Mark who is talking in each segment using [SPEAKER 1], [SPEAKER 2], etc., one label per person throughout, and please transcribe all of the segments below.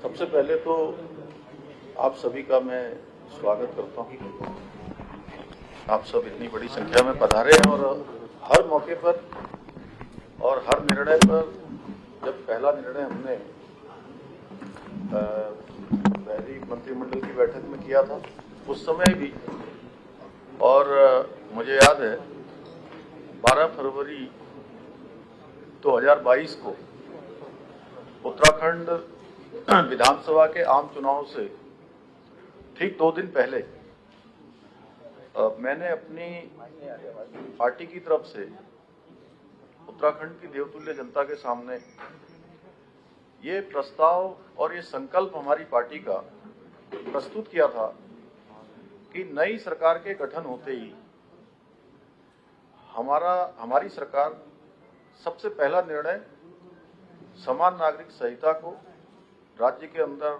[SPEAKER 1] सबसे पहले तो आप सभी का मैं स्वागत करता हूं। आप सब इतनी बड़ी संख्या में पधारे हैं और हर मौके पर और हर निर्णय पर, जब पहला निर्णय हमने पहली मंत्रिमंडल की बैठक में किया था उस समय भी, और मुझे याद है 12 फरवरी 2022 को उत्तराखंड विधानसभा के आम चुनाव से ठीक 2 दिन पहले मैंने अपनी पार्टी की तरफ से उत्तराखंड की देवतुल्य जनता के सामने ये प्रस्ताव और ये संकल्प हमारी पार्टी का प्रस्तुत किया था कि नई सरकार के गठन होते ही हमारी सरकार सबसे पहला निर्णय समान नागरिक संहिता को राज्य के अंदर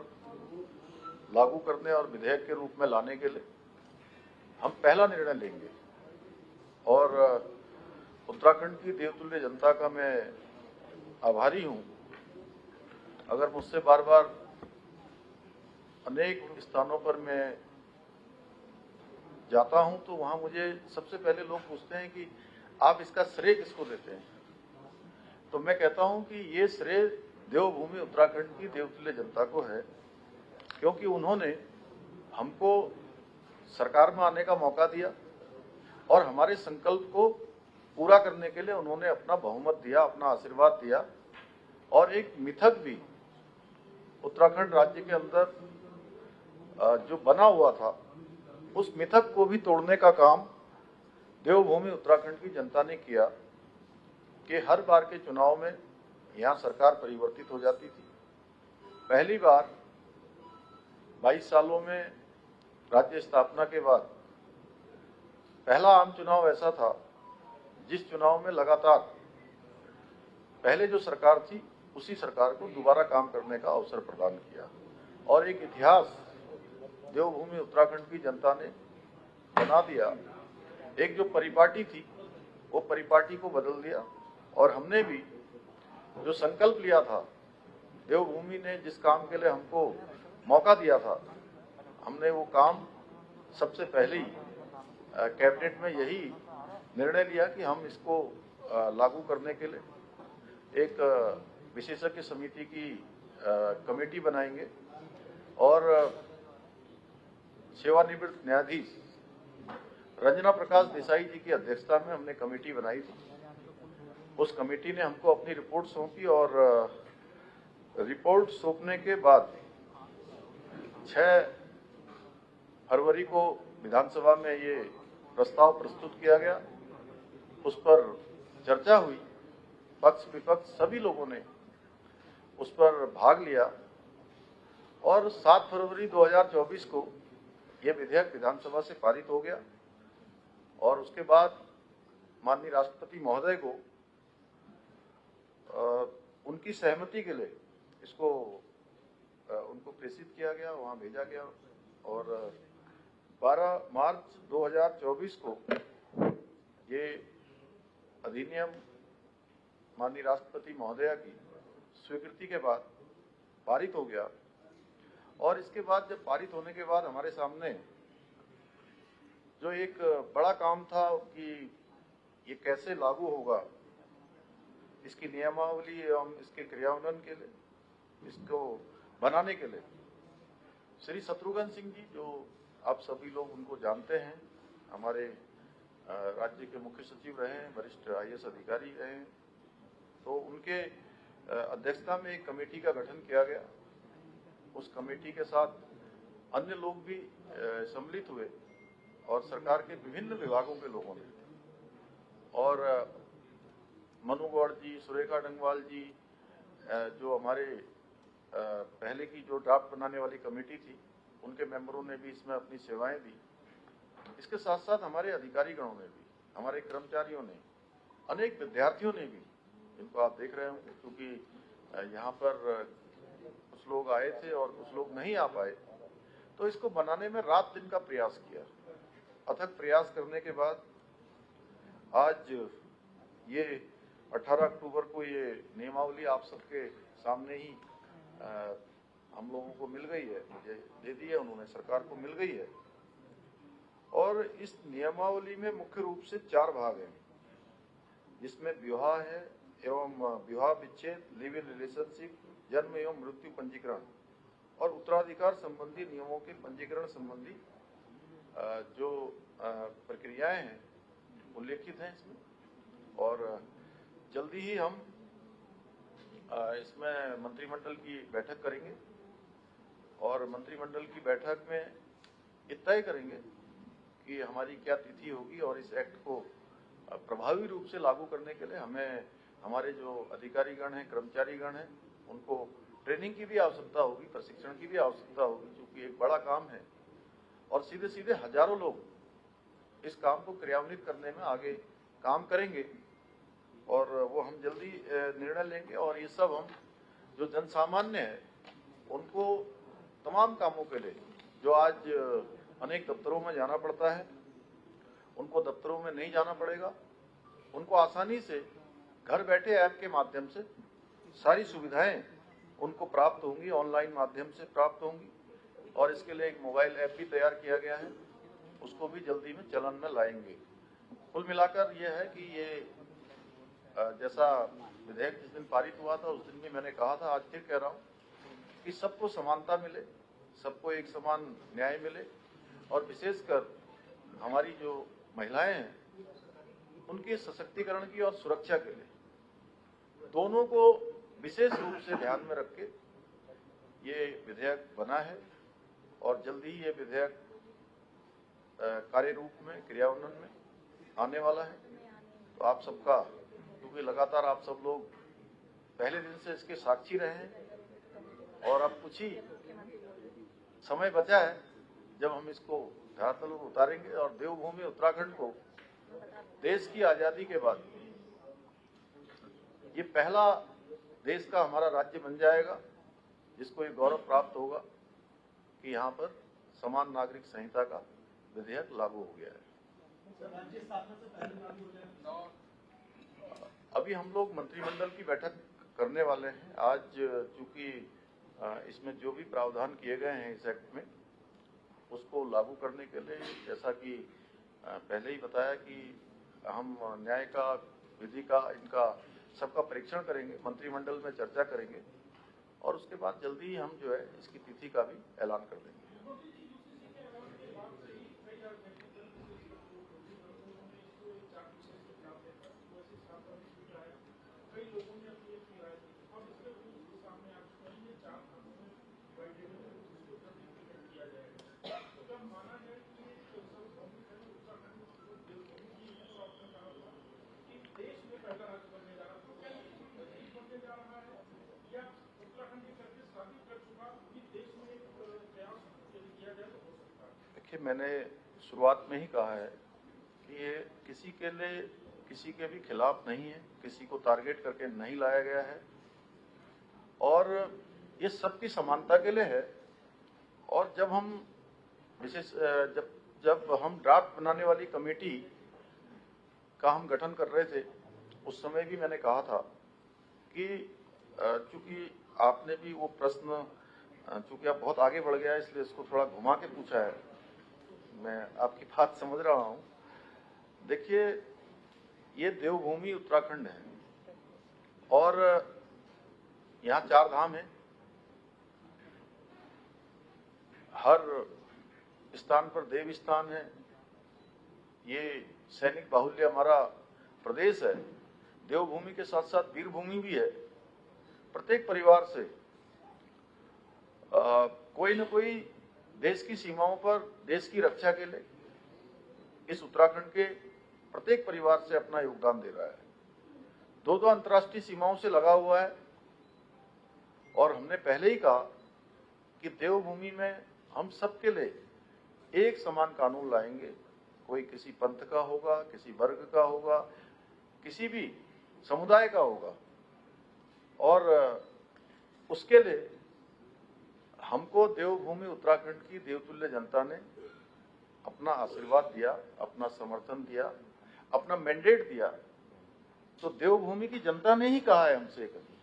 [SPEAKER 1] लागू करने और विधेयक के रूप में लाने के लिए हम पहला निर्णय लेंगे। और उत्तराखंड की देवतुल्य जनता का मैं आभारी हूं। अगर मुझसे बार बार अनेक स्थानों पर मैं जाता हूं तो वहां मुझे सबसे पहले लोग पूछते हैं कि आप इसका श्रेय किसको देते हैं, तो मैं कहता हूं कि ये श्रेय देवभूमि उत्तराखंड की देवतुल्य जनता को है, क्योंकि उन्होंने हमको सरकार में आने का मौका दिया और हमारे संकल्प को पूरा करने के लिए उन्होंने अपना बहुमत दिया, अपना आशीर्वाद दिया। और एक मिथक भी उत्तराखंड राज्य के अंदर जो बना हुआ था, उस मिथक को भी तोड़ने का काम देवभूमि उत्तराखंड की जनता ने किया कि हर बार के चुनाव में यहाँ सरकार परिवर्तित हो जाती थी। पहली बार 22 सालों में राज्य स्थापना के बाद पहला आम चुनाव ऐसा था जिस चुनाव में लगातार पहले जो सरकार थी उसी सरकार को दोबारा काम करने का अवसर प्रदान किया। और एक इतिहास देवभूमि उत्तराखंड की जनता ने बना दिया। एक जो परिपाटी थी वो परिपाटी को बदल दिया। और हमने भी जो संकल्प लिया था, देवभूमि ने जिस काम के लिए हमको मौका दिया था, हमने वो काम सबसे पहले ही कैबिनेट में यही निर्णय लिया कि हम इसको लागू करने के लिए एक विशेषज्ञ समिति की कमेटी बनाएंगे। और सेवानिवृत्त न्यायाधीश रंजना प्रकाश देसाई जी की अध्यक्षता में हमने कमेटी बनाई थी। उस कमेटी ने हमको अपनी रिपोर्ट सौंपी और रिपोर्ट सौंपने के बाद 6 फरवरी को विधानसभा में ये प्रस्ताव प्रस्तुत किया गया। उस पर चर्चा हुई, पक्ष विपक्ष सभी लोगों ने उस पर भाग लिया और 7 फरवरी 2024 को यह विधेयक विधानसभा से पारित हो गया। और उसके बाद माननीय राष्ट्रपति महोदय को उनकी सहमति के लिए इसको उनको प्रेषित किया गया, वहां भेजा गया। और 12 मार्च 2024 को ये अधिनियम माननीय राष्ट्रपति महोदया की स्वीकृति के बाद पारित हो गया। और इसके बाद जब पारित होने के बाद हमारे सामने जो एक बड़ा काम था कि ये कैसे लागू होगा, इसकी नियमावली एवं इसके क्रियान्वयन के लिए, इसको बनाने के लिए श्री शत्रुघ्न सिंह जी, जो आप सभी लोग उनको जानते हैं, हमारे राज्य के मुख्य सचिव रहे हैं, वरिष्ठ IAS अधिकारी रहे हैं, तो उनके अध्यक्षता में एक कमेटी का गठन किया गया। उस कमेटी के साथ अन्य लोग भी सम्मिलित हुए और सरकार के विभिन्न विभागों के लोगों ने, और मनु गौड़ जी, सुरेखा डंगवाल जी, जो हमारे पहले की जो ड्राफ्ट बनाने वाली कमेटी थी, उनके मेंबरों ने भी इसमें अपनी सेवाएं दी। इसके साथ साथ हमारे अधिकारीगणों ने भी, हमारे कर्मचारियों ने, अनेक विद्यार्थियों ने भी, इनको आप देख रहे होंगे क्योंकि यहाँ पर कुछ लोग आए थे और कुछ लोग नहीं आ पाए, तो इसको बनाने में रात दिन का प्रयास किया। अथक प्रयास करने के बाद आज ये 18 अक्टूबर को ये नियमावली आप सबके सामने ही हम लोग लोगों को मिल गई है, मुझे दे दी है उन्होंने, सरकार को मिल गई है। और इस नियमावली में मुख्य रूप से 4 भाग हैं, जिसमें विवाह है एवं विवाह विच्छेद, लिव इन रिलेशनशिप, जन्म एवं मृत्यु पंजीकरण और उत्तराधिकार संबंधी नियमों के पंजीकरण संबंधी जो प्रक्रियाएं हैं उल्लेखित हैं इसमें। और जल्दी ही हम इसमें मंत्रिमंडल की बैठक करेंगे और मंत्रिमंडल की बैठक में ये तय करेंगे कि हमारी क्या तिथि होगी और इस एक्ट को प्रभावी रूप से लागू करने के लिए हमें हमारे जो अधिकारीगण हैं, कर्मचारीगण हैं, उनको ट्रेनिंग की भी आवश्यकता होगी, प्रशिक्षण की भी आवश्यकता होगी, क्योंकि एक बड़ा काम है और सीधे सीधे हजारों लोग इस काम को क्रियान्वित करने में आगे काम करेंगे और वो हम जल्दी निर्णय लेंगे। और ये सब हम जो जन सामान्य है उनको तमाम कामों के लिए, जो आज अनेक दफ्तरों में जाना पड़ता है, उनको दफ्तरों में नहीं जाना पड़ेगा। उनको आसानी से घर बैठे ऐप के माध्यम से सारी सुविधाएं उनको प्राप्त होंगी, ऑनलाइन माध्यम से प्राप्त होंगी। और इसके लिए एक मोबाइल ऐप भी तैयार किया गया है, उसको भी जल्दी में चलन में लाएंगे। कुल मिलाकर यह है कि ये जैसा विधेयक जिस दिन पारित हुआ था उस दिन भी मैंने कहा था, आज फिर कह रहा हूँ कि सबको समानता मिले, सबको एक समान न्याय मिले और विशेषकर हमारी जो महिलाएं हैं उनके सशक्तिकरण की और सुरक्षा के लिए दोनों को विशेष रूप से ध्यान में रख के ये विधेयक बना है और जल्दी ही ये विधेयक कार्य रूप में, क्रियान्वयन में आने वाला है। तो आप सबका, क्योंकि लगातार आप सब लोग पहले दिन से इसके साक्षी रहे हैं और अब कुछ ही समय बचा है जब हम इसको धरातल पर उतारेंगे और देवभूमि उत्तराखंड को देश की आजादी के बाद ये पहला देश का हमारा राज्य बन जाएगा जिसको ये गौरव प्राप्त होगा कि यहाँ पर समान नागरिक संहिता का विधेयक लागू हो गया है। अभी हम लोग मंत्रिमंडल की बैठक करने वाले हैं आज, चूंकि इसमें जो भी प्रावधान किए गए हैं इस एक्ट में उसको लागू करने के लिए, जैसा कि पहले ही बताया कि हम न्याय का, विधि का, इनका सबका परीक्षण करेंगे, मंत्रिमंडल में चर्चा करेंगे और उसके बाद जल्दी ही हम जो है इसकी तिथि का भी ऐलान कर देंगे। देखिए, मैंने शुरुआत में ही कहा है कि ये किसी के लिए, किसी के भी खिलाफ नहीं है, किसी को टारगेट करके नहीं लाया गया है और ये सबकी समानता के लिए है। और जब हम विशेष जब हम ड्राफ्ट बनाने वाली कमेटी का हम गठन कर रहे थे उस समय भी मैंने कहा था कि चूंकि आपने भी वो प्रश्न, चूंकि आप बहुत आगे बढ़ गया है इसलिए इसको थोड़ा घुमा के पूछा है, मैं आपकी बात समझ रहा हूं। देखिए, ये देवभूमि उत्तराखंड है और यहाँ 4 धाम है, हर स्थान पर देव स्थान है, ये सैनिक बाहुल्य हमारा प्रदेश है, देवभूमि के साथ साथ वीरभूमि भी है। प्रत्येक परिवार से कोई न कोई देश की सीमाओं पर देश की रक्षा के लिए इस उत्तराखंड के प्रत्येक परिवार से अपना योगदान दे रहा है। 2 अंतर्राष्ट्रीय सीमाओं से लगा हुआ है और हमने पहले ही कहा कि देवभूमि में हम सबके लिए एक समान कानून लाएंगे। कोई किसी पंथ का होगा, किसी वर्ग का होगा, किसी भी समुदाय का होगा और उसके लिए हमको देवभूमि उत्तराखंड की देवतुल्य जनता ने अपना आशीर्वाद दिया, अपना समर्थन दिया, अपना मैंडेट दिया। तो देवभूमि की जनता ने ही कहा है हमसे कभी।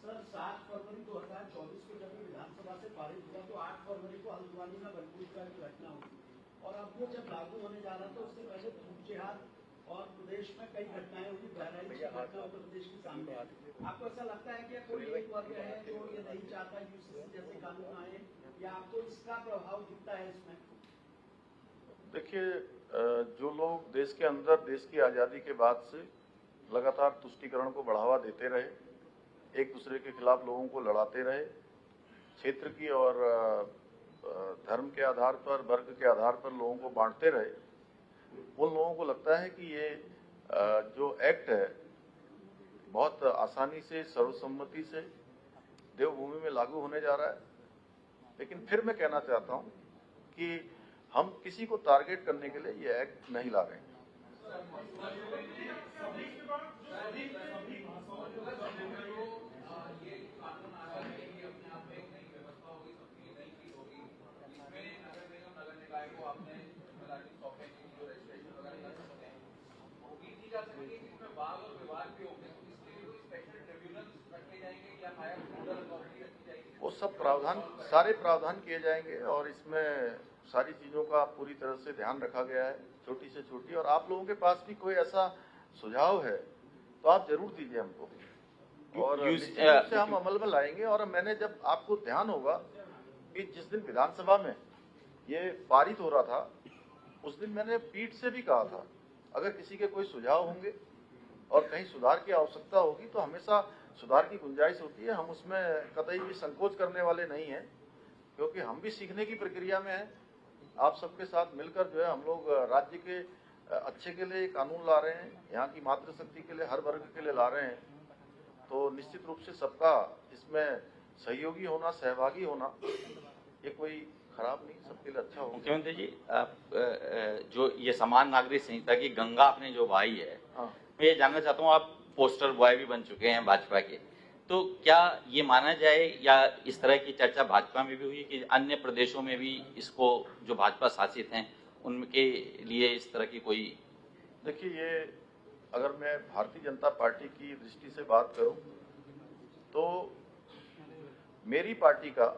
[SPEAKER 2] सर 7 फरवरी 2024 को जब विधानसभा से पारित हुआ तो 8 फरवरी को हल्द्वानी में बलबूरका की घटना हुई और अब वो जब लागू होने जा रहा था उससे पहले पूंचेहार और प्रदेश में कई घटनाएं हुई, बहराइच की घटना उत्तर प्रदेश के सामने। आपको ऐसा लगता है कि कोई एक वर्ग है जो ये नहीं चाहता यूसीसी जैसे कानून आए, या आपको इसका प्रभाव दिखता है इसमें?
[SPEAKER 1] देखिए, जो लोग देश के अंदर देश की आज़ादी के बाद से लगातार तुष्टीकरण को बढ़ावा देते रहे, एक दूसरे के खिलाफ लोगों को लड़ाते रहे, क्षेत्र की और धर्म के आधार पर, वर्ग के आधार पर लोगों को बांटते रहे, उन लोगों को लगता है कि ये जो एक्ट है बहुत आसानी से, सर्वसम्मति से देवभूमि में लागू होने जा रहा है। लेकिन फिर मैं कहना चाहता हूं कि हम किसी को टारगेट करने के लिए ये एक्ट नहीं ला रहे हैं। वो सब प्रावधान, सारे प्रावधान किए जाएंगे और इसमें सारी चीजों का पूरी तरह से ध्यान रखा गया है, छोटी से छोटी। और आप लोगों के पास भी कोई ऐसा सुझाव है तो आप जरूर दीजिए हमको, और निश्चित रूप से हम अमल में लाएंगे। और मैंने, जब आपको ध्यान होगा कि जिस दिन विधानसभा में ये पारित हो रहा था उस दिन मैंने पीठ से भी कहा था, अगर किसी के कोई सुझाव होंगे और कहीं सुधार की आवश्यकता होगी तो हमेशा सुधार की गुंजाइश होती है। हम उसमें कतई भी संकोच करने वाले नहीं हैं, क्योंकि हम भी सीखने की प्रक्रिया में हैं। आप सबके साथ मिलकर जो है हम लोग राज्य के अच्छे के लिए कानून ला रहे हैं, यहाँ की मातृशक्ति के लिए, हर वर्ग के लिए ला रहे हैं। तो निश्चित रूप से सबका इसमें सहयोगी होना, सहभागी होना, ये कोई खराब नहीं, सबके लिए अच्छा हो।
[SPEAKER 3] मुख्यमंत्री जी, आप जो ये समान नागरिक संहिता की गंगा आपने जो भाई है,
[SPEAKER 1] हाँ।
[SPEAKER 3] मैं ये जानना चाहता हूँ, आप पोस्टर बॉय भी बन चुके हैं भाजपा के, तो क्या ये माना जाए या इस तरह की चर्चा भाजपा में भी हुई कि अन्य प्रदेशों में भी इसको, जो भाजपा शासित हैं उनके लिए इस तरह की कोई?
[SPEAKER 1] देखिए, ये अगर मैं भारतीय जनता पार्टी की दृष्टि से बात करूं तो मेरी पार्टी का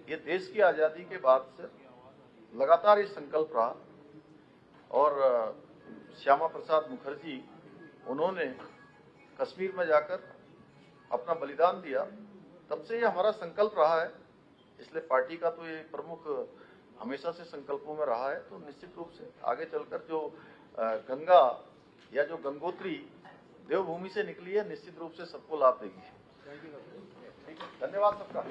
[SPEAKER 1] ये देश की आज़ादी के बाद से लगातार ये संकल्प रहा, और श्यामा प्रसाद मुखर्जी, उन्होंने कश्मीर में जाकर अपना बलिदान दिया, तब से ये हमारा संकल्प रहा है। इसलिए पार्टी का तो ये प्रमुख हमेशा से संकल्पों में रहा है। तो निश्चित रूप से आगे चलकर जो गंगा या जो गंगोत्री देवभूमि से निकली है, निश्चित रूप से सबको लाभ देगी। धन्यवाद सबका।